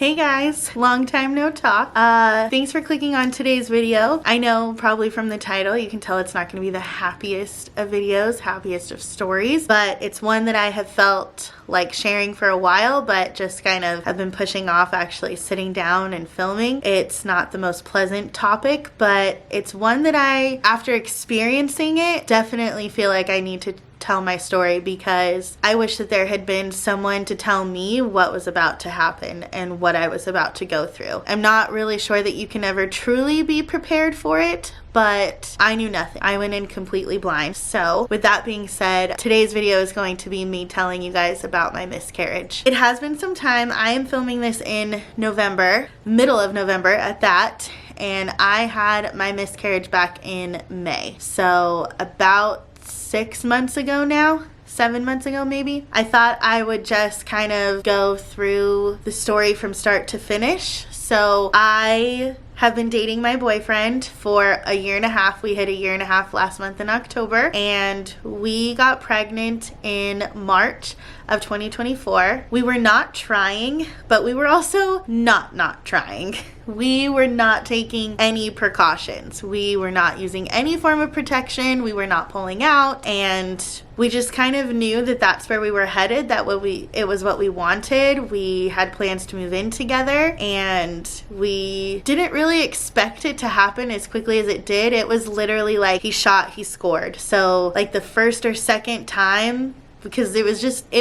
Hey guys, long time no talk. Thanks for clicking on today's video. I know probably from the title you can tell it's not going to be the happiest of videos, happiest of stories, but it's one that I have felt like sharing for a while, but just kind of have been pushing off actually sitting down and filming. It's not the most pleasant topic, but it's one that I, after experiencing it, definitely feel like I need to tell my story, because I wish that there had been someone to tell me what was about to happen and what I was about to go through. I'm not really sure that you can ever truly be prepared for it, but I knew nothing. I went in completely blind. So with that being said, today's video is going to be me telling you guys about my miscarriage. It has been some time. I am filming this in November, middle of November at that, and I had my miscarriage back in May. So about 6 months ago now, 7 months ago maybe. I thought I would just kind of go through the story from start to finish. So I have been dating my boyfriend for a year and a half. We hit a year and a half last month in October, and we got pregnant in March of 2024. We were not trying, but we were also not trying. We were not taking any precautions. We were not using any form of protection. We were not pulling out, and we just kind of knew that that's where we were headed, that it was what we wanted. We had plans to move in together, and we didn't really expect it to happen as quickly as it did. It was literally like he shot, he scored. So like the first or second time, because it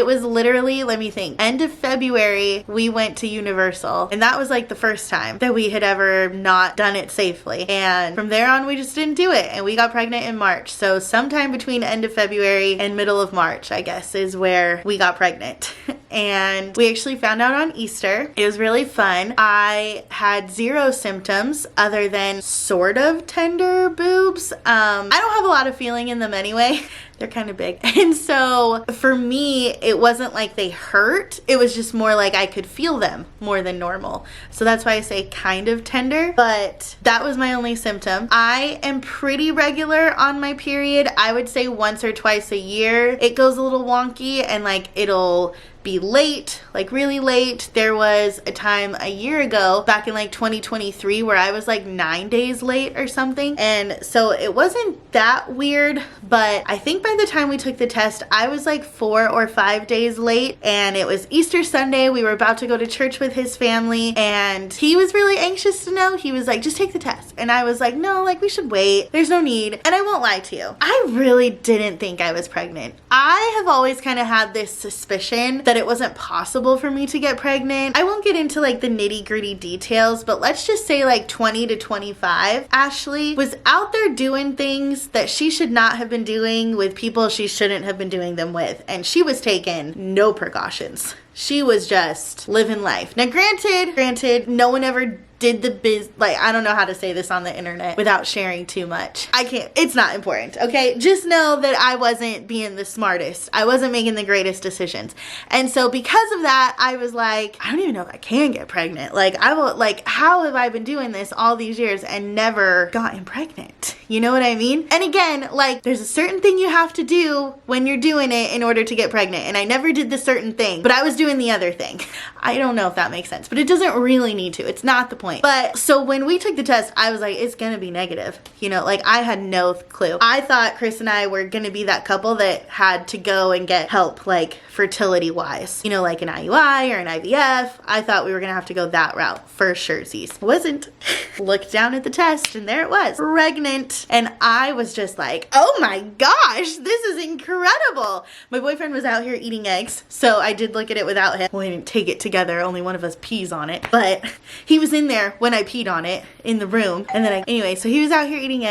was literally, let me think, end of February we went to Universal, and that was like the first time that we had ever not done it safely, and from there on we just didn't do it, and we got pregnant in March. So sometime between end of February and middle of March, I guess, is where we got pregnant. And we actually found out on Easter. It was really fun. I had zero symptoms other than sort of tender boobs. I don't have a lot of feeling in them anyway. They're kind of big. And so for me, it wasn't like they hurt. It was just more like I could feel them more than normal. So that's why I say kind of tender, but that was my only symptom. I am pretty regular on my period. I would say once or twice a year. It goes a little wonky, and like it'll be late, like really late. There was a time a year ago, back in like 2023, where I was like 9 days late or something. And so it wasn't that weird, but I think by the time we took the test, I was like 4 or 5 days late. And it was Easter Sunday. We were about to go to church with his family, and he was really anxious to know. He was like, just take the test. And I was like, no, like we should wait. There's no need. And I won't lie to you, I really didn't think I was pregnant. I have always kind of had this suspicion that it wasn't possible for me to get pregnant. I won't get into like the nitty-gritty details, but let's just say like 20 to 25, Ashley was out there doing things that she should not have been doing with people she shouldn't have been doing them with, and she was taking no precautions. She was just living life. Now granted, no one ever did the like, I don't know how to say this on the internet without sharing too much. I can't, it's not important, okay? Just know that I wasn't being the smartest. I wasn't making the greatest decisions. And so because of that, I was like, I don't even know if I can get pregnant. Like, how have I been doing this all these years and never gotten pregnant? You know what I mean? And again, like, there's a certain thing you have to do when you're doing it in order to get pregnant. And I never did the certain thing, but I was doing the other thing. I don't know if that makes sense, but it doesn't really need to. It's not the point. But so when we took the test, I was like, it's gonna be negative. You know, like I had no clue. I thought Chris and I were gonna be that couple that had to go and get help, like fertility wise, you know, like an IUI or an IVF. I thought we were gonna have to go that route for sureties. Wasn't. Looked down at the test, and there it was, pregnant. And I was just like, oh my gosh, this is incredible. My boyfriend was out here eating eggs, so I did look at it without him. We didn't take it together, only one of us pees on it, but he was in there when I peed on it in the room. And then anyway, so he was out here eating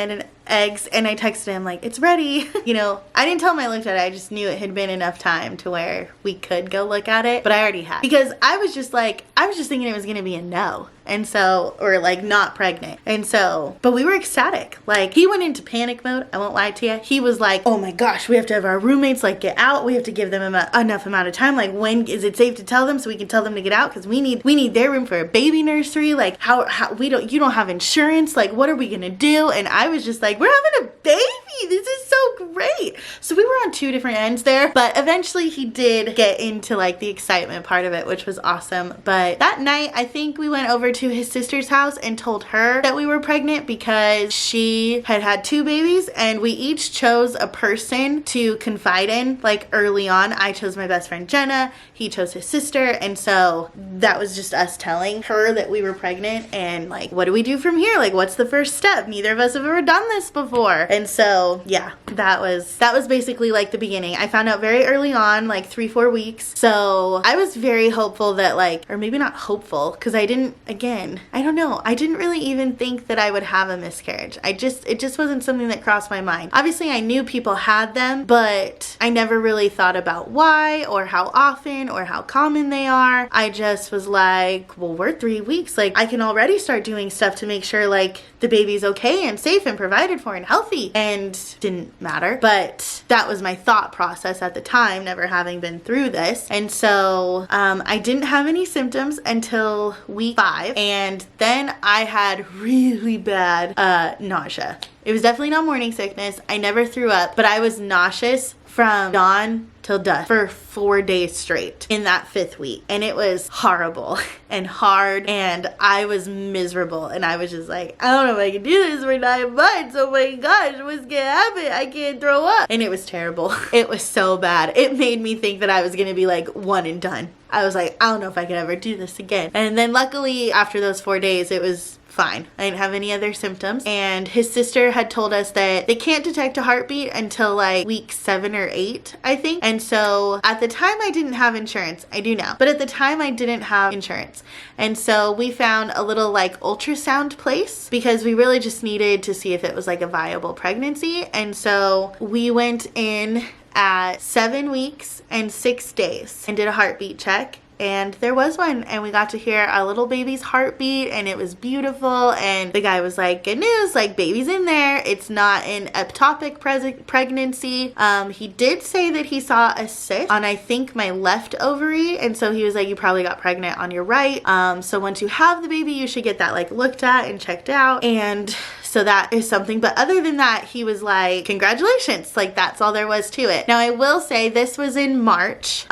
eggs, and I texted him like, it's ready. You know, I didn't tell him I looked at it. I just knew it had been enough time to where we could go look at it, but I already had, because I was just thinking it was gonna be a no. And so, or like not pregnant. And so, but we were ecstatic. Like he went into panic mode. I won't lie to you. He was like, oh my gosh, we have to have our roommates like get out. We have to give them enough amount of time. Like when is it safe to tell them so we can tell them to get out? Cause we need their room for a baby nursery. Like how you don't have insurance. Like what are we gonna do? And I was just like, we're having a baby. This is so great. So we were on two different ends there, but eventually he did get into like the excitement part of it, which was awesome. But that night, I think we went over to his sister's house and told her that we were pregnant because she had had two babies, and we each chose a person to confide in like early on. I chose my best friend Jenna, he chose his sister, and so that was just us telling her that we were pregnant, and like, what do we do from here? Like, what's the first step? Neither of us have ever done this before. And so yeah, that was basically like the beginning. I found out very early on, like 3-4 weeks. So I was very hopeful that like, or maybe not hopeful, because I didn't really even think that I would have a miscarriage. It just wasn't something that crossed my mind. Obviously I knew people had them, but I never really thought about why or how often or how common they are. I just was like, well, we're 3 weeks. Like, I can already start doing stuff to make sure like the baby's okay and safe and provided for and healthy, and didn't matter. But that was my thought process at the time, never having been through this. And so I didn't have any symptoms until week 5, and then I had really bad nausea. It was definitely not morning sickness. I never threw up, but I was nauseous from dawn till dusk for 4 days straight in that 5th week. And it was horrible and hard, and I was miserable, and I was just like, I don't know if I can do this for 9 months. Oh my gosh, what's gonna happen? I can't throw up. And it was terrible. It was so bad. It made me think that I was gonna be like one and done. I was like, I don't know if I could ever do this again. And then luckily after those 4 days, it was fine. I didn't have any other symptoms, and his sister had told us that they can't detect a heartbeat until like week 7 or 8, I think. And so at the time I didn't have insurance. I do now, but at the time I didn't have insurance. And so we found a little like ultrasound place because we really just needed to see if it was like a viable pregnancy. And so we went in at 7 weeks and 6 days and did a heartbeat check. And there was one, and we got to hear our little baby's heartbeat, and it was beautiful. And the guy was like, good news, like, baby's in there. It's not an ectopic pregnancy. He did say that he saw a cyst on, I think, my left ovary. And so he was like, you probably got pregnant on your right. So once you have the baby, you should get that like looked at and checked out. And so that is something. But other than that, he was like, congratulations. Like, that's all there was to it. Now, I will say this was in March.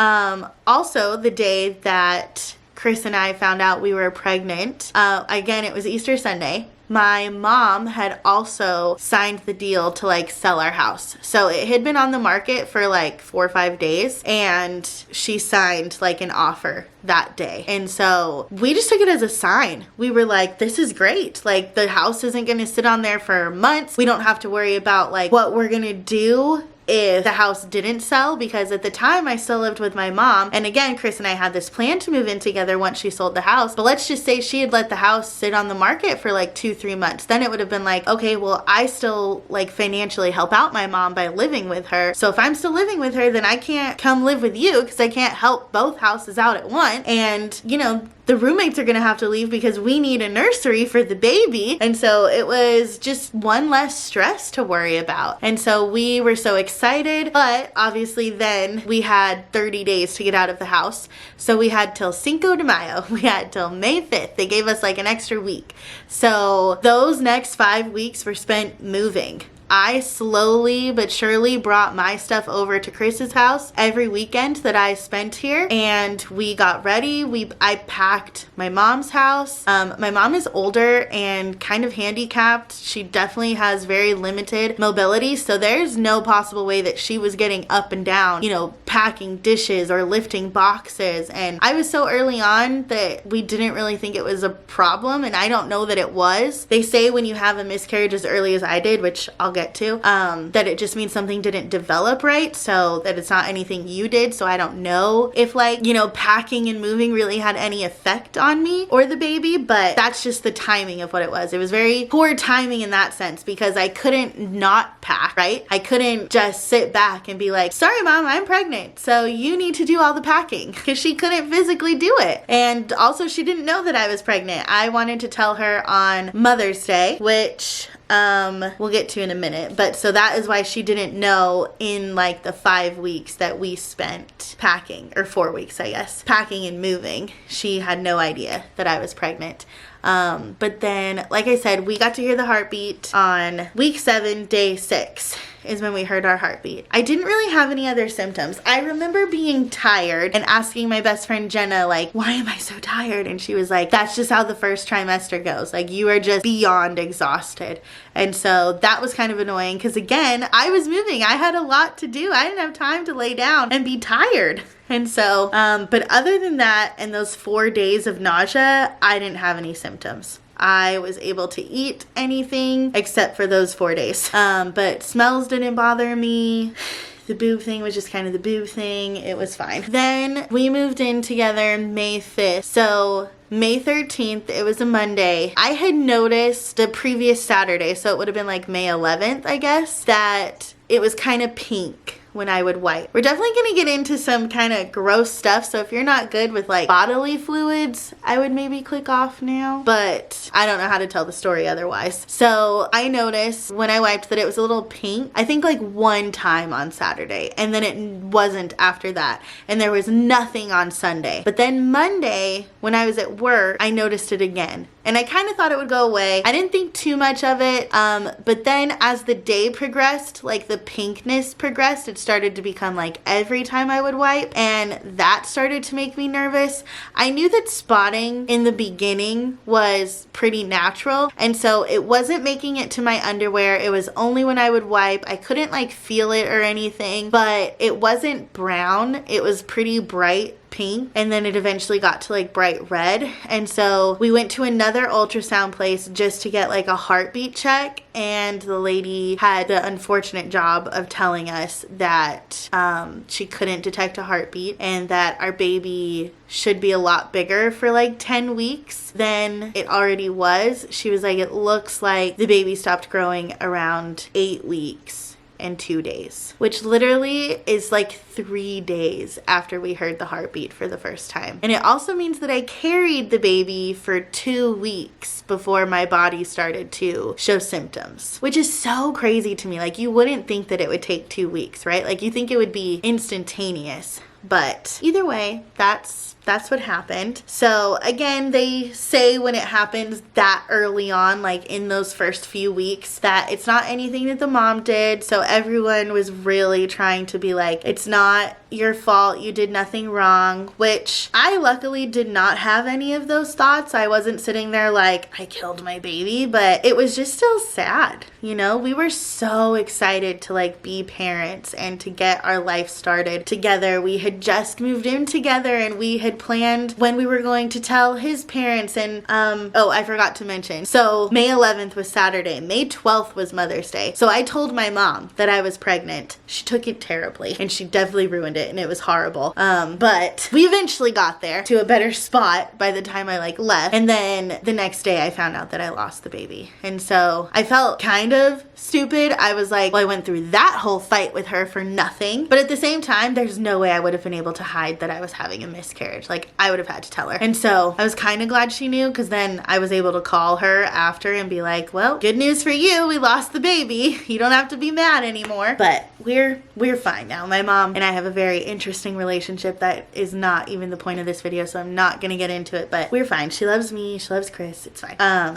Also, the day that Chris and I found out we were pregnant, again, it was Easter Sunday. My mom had also signed the deal to like sell our house. So it had been on the market for like 4 or 5 days, and she signed like an offer that day. And so we just took it as a sign. We were like, this is great. Like, the house isn't going to sit on there for months. We don't have to worry about like what we're going to do if the house didn't sell, because at the time I still lived with my mom. And again, Chris and I had this plan to move in together once she sold the house. But let's just say she had let the house sit on the market for like 2-3 months. Then it would have been like, okay, well, I still like financially help out my mom by living with her. So if I'm still living with her, then I can't come live with you because I can't help both houses out at once. And, you know, the roommates are gonna have to leave because we need a nursery for the baby. And so it was just one less stress to worry about. And so we were so excited, but obviously then we had 30 days to get out of the house. So we had till Cinco de Mayo. We had till May 5th. They gave us like an extra week. So those next 5 weeks were spent moving. I slowly but surely brought my stuff over to Chris's house every weekend that I spent here, and we got ready. I packed my mom's house. My mom is older and kind of handicapped. She definitely has very limited mobility, so there's no possible way that she was getting up and down, you know, packing dishes or lifting boxes. And I was so early on that we didn't really think it was a problem, and I don't know that it was. They say when you have a miscarriage as early as I did, which I'll get to, that it just means something didn't develop right, so that it's not anything you did. So I don't know if like, you know, packing and moving really had any effect on me or the baby, but that's just the timing of what it was. It was very poor timing in that sense, because I couldn't not pack, right? I couldn't just sit back and be like, sorry mom, I'm pregnant, so you need to do all the packing, because she couldn't physically do it. And also she didn't know that I was pregnant. I wanted to tell her on Mother's Day, which we'll get to in a minute. But so that is why she didn't know in like the 5 weeks that we spent packing, or 4 weeks, I guess, packing and moving. She had no idea that I was pregnant. But then, like I said, we got to hear the heartbeat on week 7, day 6 is when we heard our heartbeat. I didn't really have any other symptoms. I remember being tired and asking my best friend Jenna, like, why am I so tired? And she was like, that's just how the first trimester goes. Like, you are just beyond exhausted. And so that was kind of annoying because, again, I was moving. I had a lot to do. I didn't have time to lay down and be tired. And so, but other than that and those 4 days of nausea, I didn't have any symptoms. I was able to eat anything except for those 4 days. But smells didn't bother me. The boob thing was just kind of the boob thing. It was fine. Then we moved in together May 5th. So May 13th, it was a Monday. I had noticed the previous Saturday, so it would have been like May 11th, I guess, that it was kind of pink when I would wipe. We're definitely gonna get into some kind of gross stuff, so if you're not good with like bodily fluids, I would maybe click off now, but I don't know how to tell the story otherwise. So I noticed when I wiped that it was a little pink, I think like one time on Saturday, and then it wasn't after that, and there was nothing on Sunday. But then Monday, when I was at work, I noticed it again. And I kind of thought it would go away. I didn't think too much of it, but then as the day progressed, like the pinkness progressed, it started to become like every time I would wipe, and that started to make me nervous. I knew that spotting in the beginning was pretty natural, and so it wasn't making it to my underwear. It was only when I would wipe. I couldn't like feel it or anything, but it wasn't brown. It was pretty bright pink, and then it eventually got to like bright red. And so we went to another ultrasound place just to get like a heartbeat check, and the lady had the unfortunate job of telling us that she couldn't detect a heartbeat and that our baby should be a lot bigger for like 10 weeks than it already was. She was like, it looks like the baby stopped growing around 8 weeks and 2 days, which literally is like 3 days after we heard the heartbeat for the first time. And it also means that I carried the baby for 2 weeks before my body started to show symptoms, which is so crazy to me. Like, you wouldn't think that it would take 2 weeks, right? Like, you think it would be instantaneous. But either way, that's what happened. So again, they say when it happens that early on, like in those first few weeks, that it's not anything that the mom did. So everyone was really trying to be like, it's not your fault, you did nothing wrong, which I luckily did not have any of those thoughts. I wasn't sitting there like, I killed my baby, but it was just still sad. You know, we were so excited to like be parents and to get our life started together. We had just moved in together, and we had planned when we were going to tell his parents. And oh, I forgot to mention, so May 11th was Saturday, May 12th was Mother's Day. So I told my mom that I was pregnant. She took it terribly, and she definitely ruined it, and it was horrible. But we eventually got there to a better spot by the time I like left. And then the next day I found out that I lost the baby, and so I felt kind of stupid. I was like, well, I went through that whole fight with her for nothing. But at the same time, there's no way I would have been able to hide that I was having a miscarriage. Like, I would have had to tell her. And so I was kind of glad she knew, because then I was able to call her after and be like, well, good news for you, we lost the baby. You don't have to be mad anymore. But we're fine now. My mom and I have a very interesting relationship that is not even the point of this video, so I'm not gonna get into it, but we're fine. She loves me, she loves Chris, it's fine.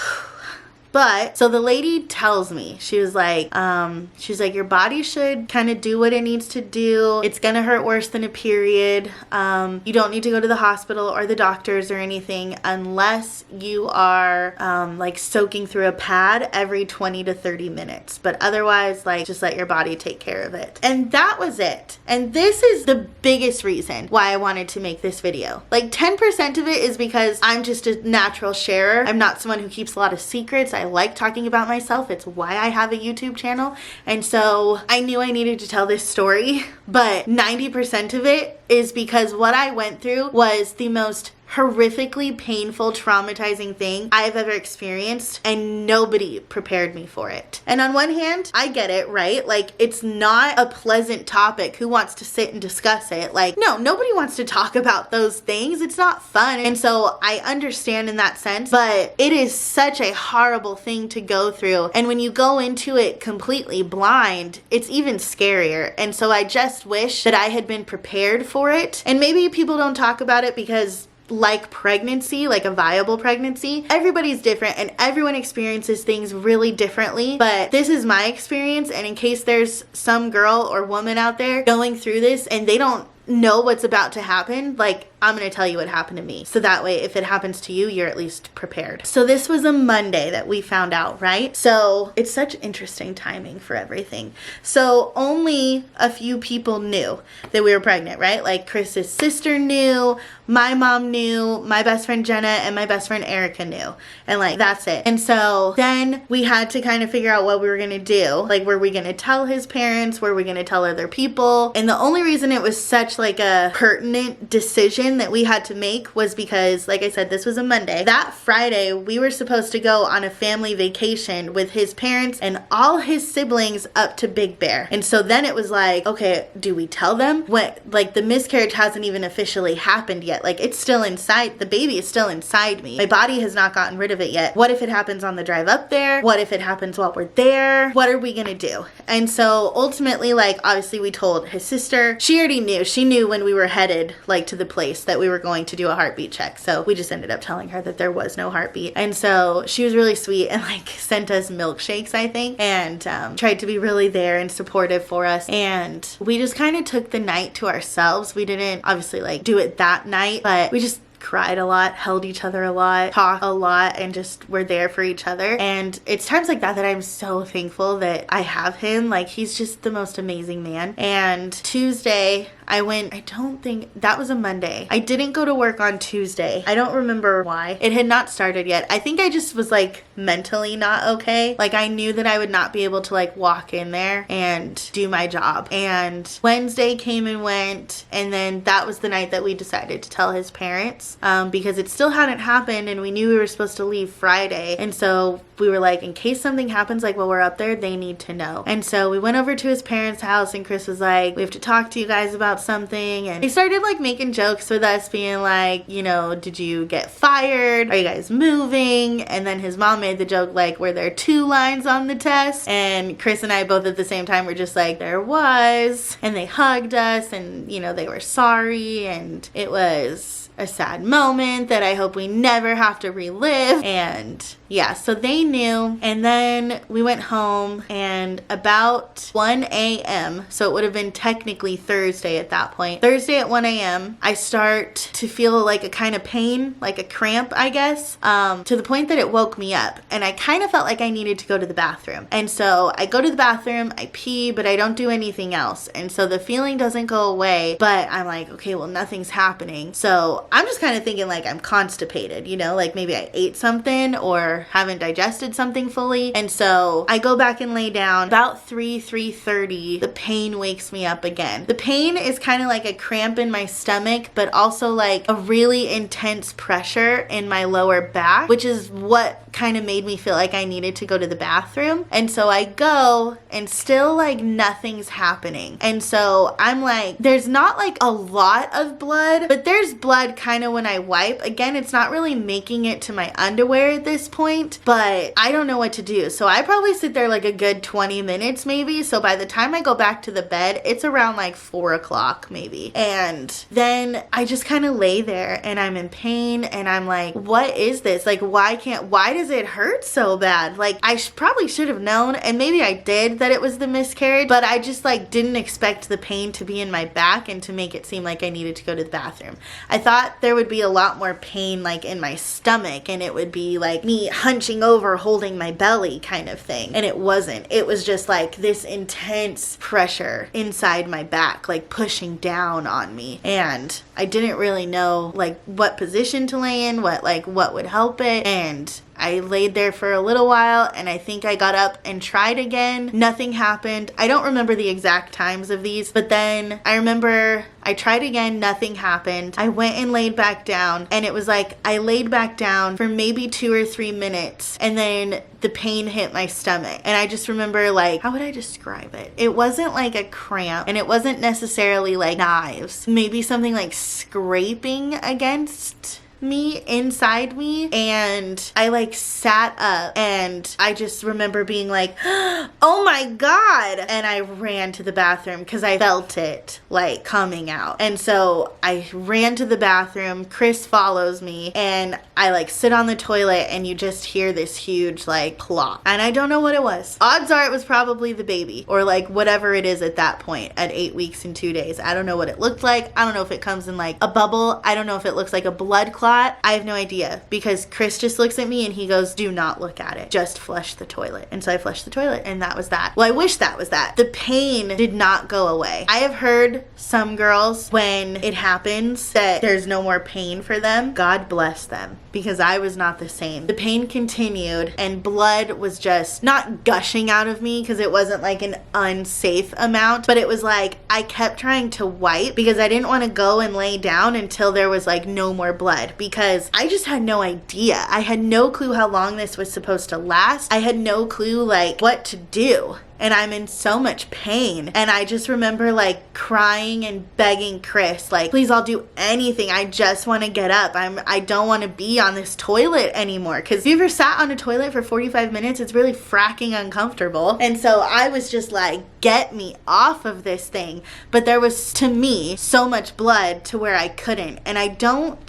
But so the lady tells me, she was like, your body should kind of do what it needs to do. It's gonna hurt worse than a period. You don't need to go to the hospital or the doctors or anything unless you are like soaking through a pad every 20 to 30 minutes. But otherwise, like, just let your body take care of it. And that was it. And this is the biggest reason why I wanted to make this video. Like, 10% of it is because I'm just a natural sharer. I'm not someone who keeps a lot of secrets. I like talking about myself. It's why I have a YouTube channel. And so I knew I needed to tell this story, but 90% of it is because what I went through was the most horrifically painful, traumatizing thing I've ever experienced, and nobody prepared me for it. And on one hand, I get it, right? Like, it's not a pleasant topic. Who wants to sit and discuss it? Like, no, nobody wants to talk about those things. It's not fun. And so I understand in that sense, but it is such a horrible thing to go through. And when you go into it completely blind, it's even scarier. And so I just wish that I had been prepared for it. And maybe people don't talk about it because like pregnancy, like a viable pregnancy. Everybody's different and everyone experiences things really differently, but this is my experience, and in case there's some girl or woman out there going through this and they don't know what's about to happen, like, I'm gonna tell you what happened to me. So that way, if it happens to you, you're at least prepared. So this was a Monday that we found out, right? So it's such interesting timing for everything. So only a few people knew that we were pregnant, right? Like Chris's sister knew, my mom knew, my best friend Jenna and my best friend Erica knew. And like, that's it. And so then we had to kind of figure out what we were gonna do. Like, were we gonna tell his parents? Were we gonna tell other people? And the only reason it was such like a pertinent decision that we had to make was because, like I said, this was a Monday. That Friday, we were supposed to go on a family vacation with his parents and all his siblings up to Big Bear. And so then it was like, okay, do we tell them? What, like, the miscarriage hasn't even officially happened yet. Like, it's still inside, the baby is still inside me. My body has not gotten rid of it yet. What if it happens on the drive up there? What if it happens while we're there? What are we gonna do? And so ultimately, like, obviously we told his sister. She already knew. She knew when we were headed, like, to the place that we were going to do a heartbeat check. So we just ended up telling her that there was no heartbeat. And so she was really sweet and like sent us milkshakes, I think, and tried to be really there and supportive for us. And we just kind of took the night to ourselves. We didn't obviously like do it that night, but we just cried a lot, held each other a lot, talked a lot, and just were there for each other. And it's times like that that I'm so thankful that I have him. Like, he's just the most amazing man. And Tuesday, I went, I don't think, that was a Monday. I didn't go to work on Tuesday. I don't remember why. It had not started yet. I think I just was like mentally not okay. Like, I knew that I would not be able to like walk in there and do my job. And Wednesday came and went, and then that was the night that we decided to tell his parents, because it still hadn't happened and we knew we were supposed to leave Friday. And so we were like, in case something happens, like while we're up there, they need to know. And so we went over to his parents' house, and Chris was like, we have to talk to you guys about something. And they started like making jokes with us, being like, you know, did you get fired? Are you guys moving? And then his mom made the joke, like, were there 2 lines on the test? And Chris and I both at the same time were just like, there was. And they hugged us, and you know, they were sorry, and it was a sad moment that I hope we never have to relive. And yeah, so they knew. And then we went home, and about 1 a.m., so it would have been technically Thursday at that point. Thursday at 1 a.m., I start to feel like a kind of pain, like a cramp, I guess, to the point that it woke me up. And I kind of felt like I needed to go to the bathroom. And so I go to the bathroom, I pee, but I don't do anything else. And so the feeling doesn't go away, but I'm like, okay, well, nothing's happening. So I'm just kind of thinking like I'm constipated, you know, like maybe I ate something or haven't digested something fully. And so I go back and lay down. About 3:30, the pain wakes me up again. The pain is kind of like a cramp in my stomach, but also like a really intense pressure in my lower back, which is what kind of made me feel like I needed to go to the bathroom. And so I go, and still like nothing's happening. And so I'm like, there's not like a lot of blood, but there's blood kind of when I wipe. Again, it's not really making it to my underwear at this point, but I don't know what to do. So I probably sit there like a good 20 minutes maybe. So by the time I go back to the bed, it's around like 4 o'clock maybe. And then I just kind of lay there, and I'm in pain, and I'm like, what is this? Like, why does it hurt so bad? Like, I probably should have known, and maybe I did, that it was the miscarriage, but I just like didn't expect the pain to be in my back and to make it seem like I needed to go to the bathroom. I thought there would be a lot more pain like in my stomach, and it would be like me hunching over holding my belly kind of thing, and it wasn't. It was just like this intense pressure inside my back, like pushing down on me, and I didn't really know like what position to lay in, what would help it. And I laid there for a little while, and I think I got up and tried again. Nothing happened. I don't remember the exact times of these, but then I remember I tried again, nothing happened. I went and laid back down, and it was like I laid back down for maybe 2 or 3 minutes, and then the pain hit my stomach. And I just remember, like, how would I describe it? It wasn't like a cramp, and it wasn't necessarily like knives. Maybe something like scraping against me inside me, and I like sat up, and I just remember being like, oh my God, and I ran to the bathroom because I felt it like coming out. And so I ran to the bathroom. Chris follows me, and I like sit on the toilet, and you just hear this huge like plop, and I don't know what it was. Odds are it was probably the baby, or like whatever it is at that point at 8 weeks and 2 days. I don't know what it looked like. I don't know if it comes in like a bubble. I don't know if it looks like a blood clot. I have no idea, because Chris just looks at me and he goes, do not look at it, just flush the toilet. And so I flushed the toilet, and that was that. Well, I wish that was that. The pain did not go away. I have heard some girls, when it happens, that there's no more pain for them. God bless them, because I was not the same. The pain continued, and blood was just not gushing out of me, because it wasn't like an unsafe amount, but it was like I kept trying to wipe because I didn't want to go and lay down until there was like no more blood, because I just had no idea. I had no clue how long this was supposed to last. I had no clue like what to do. And I'm in so much pain. And I just remember like crying and begging Chris, like, please, I'll do anything. I just want to get up. I don't want to be on this toilet anymore. Cause if you ever sat on a toilet for 45 minutes, it's really fracking uncomfortable. And so I was just like, get me off of this thing. But there was, to me, so much blood to where I couldn't. And I don't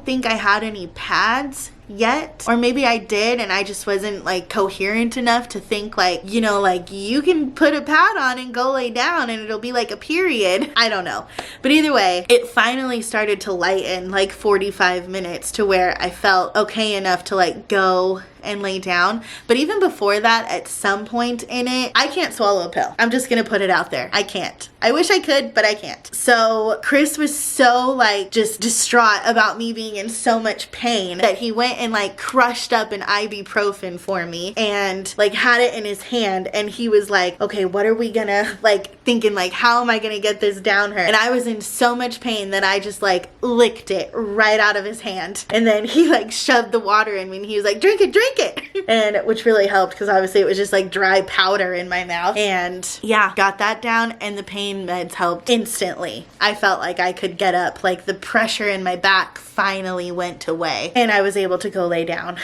think I had any pads yet, or maybe I did and I just wasn't like coherent enough to think like, you know, like you can put a pad on and go lay down and it'll be like a period. I don't know, but either way, it finally started to lighten like 45 minutes to where I felt okay enough to like go and lay down. But even before that, at some point in it, I can't swallow a pill. I'm just gonna put it out there. I can't. I wish I could, but I can't. So Chris was so like just distraught about me being in so much pain that he went and like crushed up an ibuprofen for me and like had it in his hand, and he was like, okay, what are we gonna, like thinking like, how am I gonna get this down her? And I was in so much pain that I just like licked it right out of his hand, and then he like shoved the water in me and he was like, drink it, and which really helped, because obviously it was just like dry powder in my mouth. And yeah, got that down, and the pain meds helped instantly. I felt like I could get up, like the pressure in my back finally went away, and I was able to go lay down.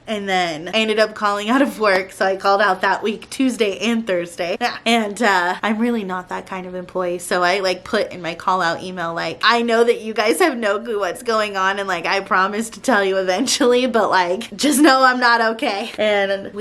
And then I ended up calling out of work, so I called out that week, Tuesday and Thursday. And I'm really not that kind of employee, so I like put in my call out email like, I know that you guys have no clue what's going on, and like I promise to tell you eventually, but like just know I'm not okay. And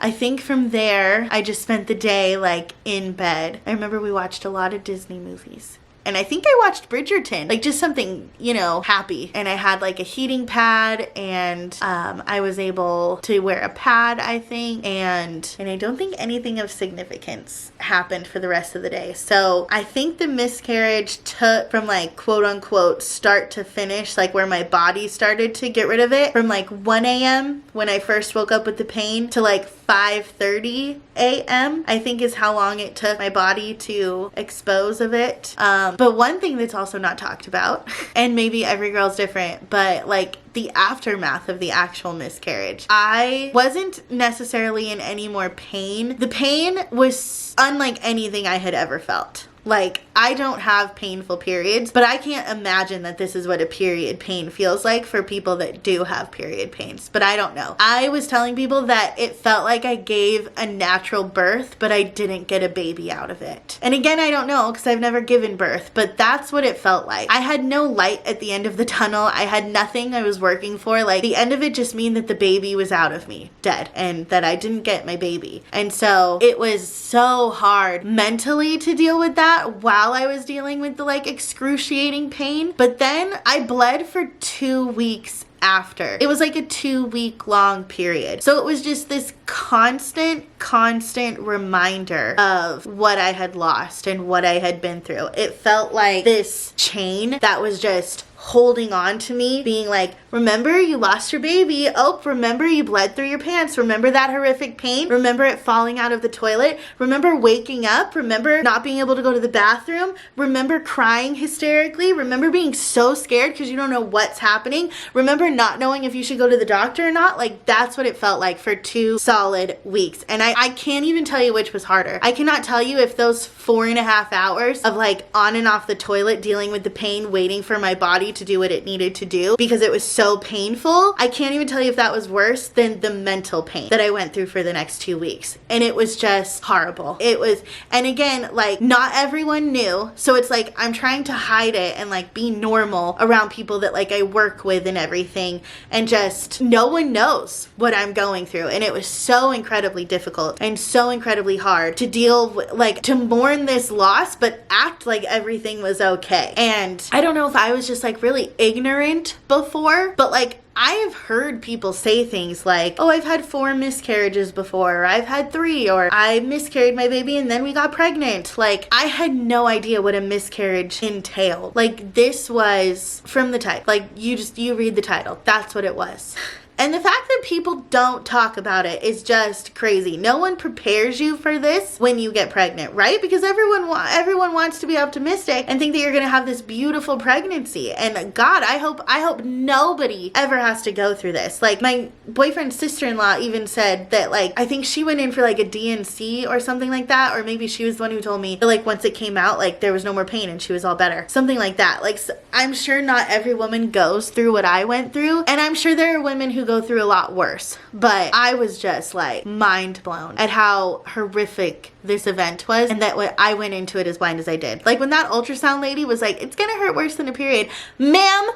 I think from there I just spent the day like in bed. I remember we watched a lot of Disney movies. And I think I watched Bridgerton, like just something, you know, happy. And I had like a heating pad, and I was able to wear a pad, I think. And I don't think anything of significance happened for the rest of the day. So I think the miscarriage took from like quote unquote start to finish, like where my body started to get rid of it, from like 1 a.m. when I first woke up with the pain to like 5:30 a.m. I think is how long it took my body to expose of it. But one thing that's also not talked about, and maybe every girl's different, but like the aftermath of the actual miscarriage, I wasn't necessarily in any more pain. The pain was unlike anything I had ever felt. Like, I don't have painful periods, but I can't imagine that this is what a period pain feels like for people that do have period pains, but I don't know. I was telling people that it felt like I gave a natural birth, but I didn't get a baby out of it. And again, I don't know, because I've never given birth, but that's what it felt like. I had no light at the end of the tunnel. I had nothing I was working for. Like, the end of it just mean that the baby was out of me, dead, and that I didn't get my baby. And so it was so hard mentally to deal with that while I was dealing with the like excruciating pain. But then I bled for 2 weeks after. It was like a 2-week long period. So it was just this constant reminder of what I had lost and what I had been through. It felt like this chain that was just holding on to me, being like, remember you lost your baby. Oh, remember you bled through your pants. Remember that horrific pain. Remember it falling out of the toilet. Remember waking up. Remember not being able to go to the bathroom. Remember crying hysterically. Remember being so scared because you don't know what's happening. Remember not knowing if you should go to the doctor or not. Like, that's what it felt like for 2 solid weeks. And I can't even tell you which was harder. I cannot tell you if those 4.5 hours of like on and off the toilet dealing with the pain, waiting for my body body to do what it needed to do because it was so painful. I can't even tell you if that was worse than the mental pain that I went through for the next 2 weeks. And it was just horrible. It was, and again, like, not everyone knew. So it's like, I'm trying to hide it and like be normal around people that like I work with and everything. And just no one knows what I'm going through. And it was so incredibly difficult and so incredibly hard to deal with, like, to mourn this loss, but act like everything was okay. And I don't know if I was just like really ignorant before, but like, I have heard people say things like, oh, I've had 4 miscarriages before, or I've had 3, or I miscarried my baby and then we got pregnant. Like, I had no idea what a miscarriage entailed. Like, this was from the title. Like, you read the title. That's what it was. And the fact that people don't talk about it is just crazy. No one prepares you for this when you get pregnant, right? Because everyone wants to be optimistic and think that you're going to have this beautiful pregnancy. And God, I hope nobody ever has to go through this. Like, my boyfriend's sister-in-law even said that, like, I think she went in for like a DNC or something like that, or maybe she was the one who told me that, like, once it came out, like, there was no more pain and she was all better. Something like that. Like, so I'm sure not every woman goes through what I went through, and I'm sure there are women who go through a lot worse, but I was just like mind blown at how horrific this event was, and that what I went into it as blind as I did. Like, when that ultrasound lady was like, it's gonna hurt worse than a period, ma'am.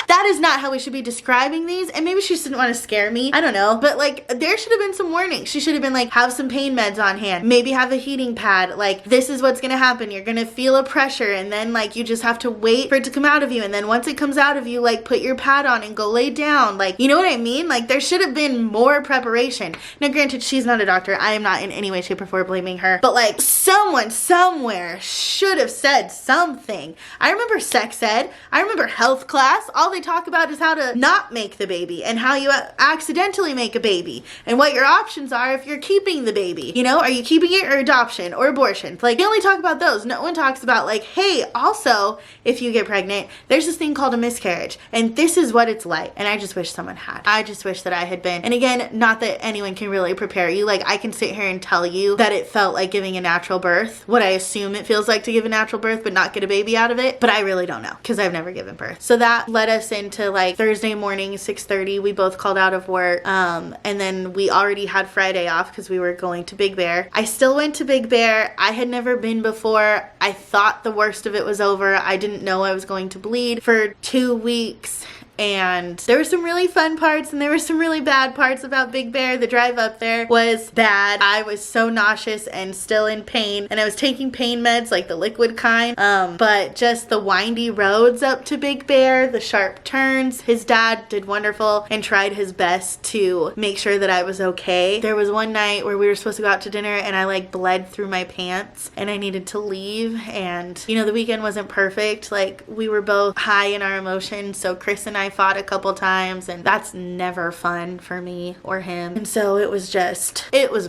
That is not how we should be describing these. And maybe she just didn't want to scare me. I don't know. But like, there should have been some warning. She should have been like, have some pain meds on hand. Maybe have a heating pad. Like, this is what's going to happen. You're going to feel a pressure. And then like, you just have to wait for it to come out of you. And then once it comes out of you, like, put your pad on and go lay down. Like, you know what I mean? Like, there should have been more preparation. Now, granted, she's not a doctor. I am not in any way, shape, or form blaming her. But like, someone somewhere should have said something. I remember sex ed. I remember health class. All they talk about is how to not make the baby and how you accidentally make a baby and what your options are if you're keeping the baby. You know, are you keeping it or adoption or abortion? Like, they only talk about those. No one talks about like, hey, also, if you get pregnant, there's this thing called a miscarriage and this is what it's like. And I just wish someone had. I just wish that I had been. And again, not that anyone can really prepare you. Like, I can sit here and tell you that it felt like giving a natural birth, what I assume it feels like to give a natural birth but not get a baby out of it. But I really don't know because I've never given birth. So that led us into like Thursday morning, 6:30. We both called out of work. And then we already had Friday off because we were going to Big Bear. I still went to Big Bear. I had never been before. I thought the worst of it was over. I didn't know I was going to bleed for 2 weeks. And there were some really fun parts and there were some really bad parts about Big Bear. The drive up there was bad. I was so nauseous and still in pain, and I was taking pain meds, like the liquid kind, but just the windy roads up to Big Bear, the sharp turns. His dad did wonderful and tried his best to make sure that I was okay. There was one night where we were supposed to go out to dinner and I like bled through my pants and I needed to leave, and you know, the weekend wasn't perfect. Like, we were both high in our emotions, so Chris and I fought a couple times, and that's never fun for me or him. And so it was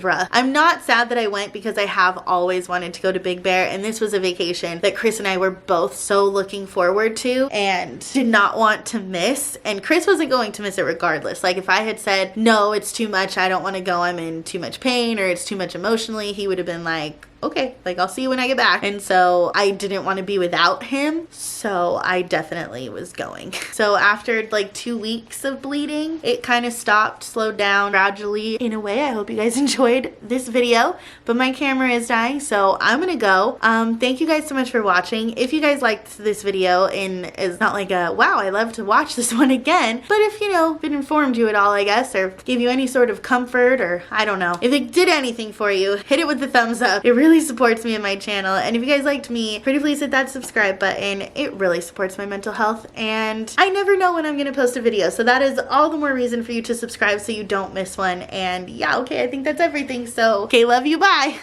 rough. I'm not sad that I went because I have always wanted to go to Big Bear, and this was a vacation that Chris and I were both so looking forward to and did not want to miss. And Chris wasn't going to miss it regardless. Like, if I had said, no, it's too much, I don't want to go, I'm in too much pain, or it's too much emotionally, he would have been like, okay, like, I'll see you when I get back. And so I didn't want to be without him, so I definitely was going. So after like 2 weeks of bleeding, it kind of stopped, slowed down gradually. In a way, I hope you guys enjoyed this video, but my camera is dying, so I'm gonna go. Thank you guys so much for watching. If you guys liked this video, and it's not like a, wow, I love to watch this one again, but if, you know, it informed you at all, I guess, or gave you any sort of comfort, or I don't know, if it did anything for you, hit it with the thumbs up. It really supports me and my channel. And if you guys liked me, pretty please hit that subscribe button. It really supports my mental health, and I never know when I'm gonna post a video, so that is all the more reason for you to subscribe so you don't miss one. And yeah, okay, I think that's everything. So okay, love you, bye.